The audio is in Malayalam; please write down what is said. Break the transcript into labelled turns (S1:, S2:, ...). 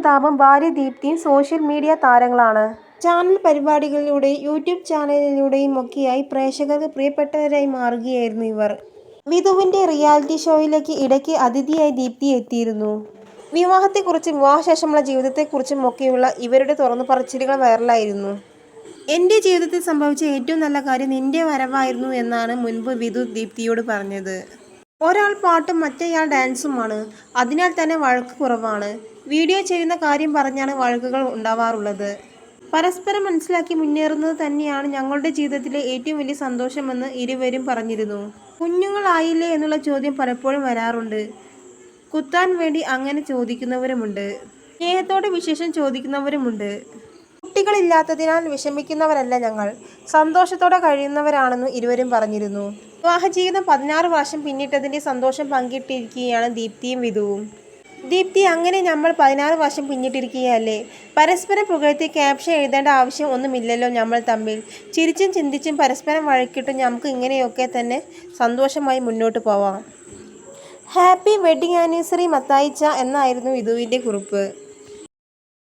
S1: പ്രതാപും ഭാര്യ ദീപ്തിയും സോഷ്യൽ മീഡിയ താരങ്ങളാണ്. ചാനൽ പരിപാടികളിലൂടെയും യൂട്യൂബ് ചാനലിലൂടെയുമൊക്കെയായി പ്രേക്ഷകർക്ക് പ്രിയപ്പെട്ടവരായി മാറുകയായിരുന്നു ഇവർ. വിധുവിൻ്റെ റിയാലിറ്റി ഷോയിലേക്ക് ഇടയ്ക്ക് അതിഥിയായി ദീപ്തി എത്തിയിരുന്നു. വിവാഹത്തെക്കുറിച്ചും വിവാഹശേഷമുള്ള ജീവിതത്തെക്കുറിച്ചുമൊക്കെയുള്ള ഇവരുടെ തുറന്നുപറച്ചിലുകൾ വൈറലായിരുന്നു. എൻ്റെ ജീവിതത്തിൽ സംഭവിച്ച ഏറ്റവും നല്ല കാര്യം നിൻ്റെ വരവായിരുന്നു എന്നാണ് മുൻപ് വിധു ദീപ്തിയോട് പറഞ്ഞത്. ഒരാൾ പാട്ടും മറ്റേയാൾ ഡാൻസുമാണ്. അതിനാൽ തന്നെ വഴക്ക് കുറവാണ്. വീഡിയോ ചെയ്യുന്ന കാര്യം പറഞ്ഞാണ് വഴക്കുകൾ ഉണ്ടാവാറുള്ളത്. പരസ്പരം മനസ്സിലാക്കി മുന്നേറുന്നത് തന്നെയാണ് ഞങ്ങളുടെ ജീവിതത്തിലെ ഏറ്റവും വലിയ സന്തോഷമെന്ന് ഇരുവരും പറഞ്ഞിരുന്നു. കുഞ്ഞുങ്ങളായില്ലേ എന്നുള്ള ചോദ്യം പലപ്പോഴും വരാറുണ്ട്. കുത്താൻ വേണ്ടി അങ്ങനെ ചോദിക്കുന്നവരുമുണ്ട്. സ്നേഹത്തോടെ വിശേഷം ചോദിക്കുന്നവരുമുണ്ട്. കുട്ടികളില്ലാത്തതിനാൽ വിഷമിക്കുന്നവരല്ല ഞങ്ങൾ, സന്തോഷത്തോടെ കഴിയുന്നവരാണെന്നും ഇരുവരും പറഞ്ഞിരുന്നു. വിവാഹജീവിതം 16 വർഷം പിന്നിട്ടതിൻ്റെ സന്തോഷം പങ്കിട്ടിരിക്കുകയാണ് ദീപ്തിയും വിധുവും. ദീപ്തി: അങ്ങനെ നമ്മൾ 16 വർഷം പിന്നിട്ടിരിക്കുകയല്ലേ. പരസ്പരം പുകഴ്ത്തി ക്യാപ്ഷൻ എഴുതേണ്ട ആവശ്യം ഒന്നുമില്ലല്ലോ നമ്മൾ തമ്മിൽ. ചിരിച്ചും ചിന്തിച്ചും പരസ്പരം വഴക്കിട്ടും നമുക്ക് ഇങ്ങനെയൊക്കെ തന്നെ സന്തോഷമായി മുന്നോട്ട് പോവാം. ഹാപ്പി വെഡ്ഡിംഗ് ആനിവേഴ്സറി മത്തായിച്ച എന്നായിരുന്നു വിധുവിൻ്റെ കുറിപ്പ്.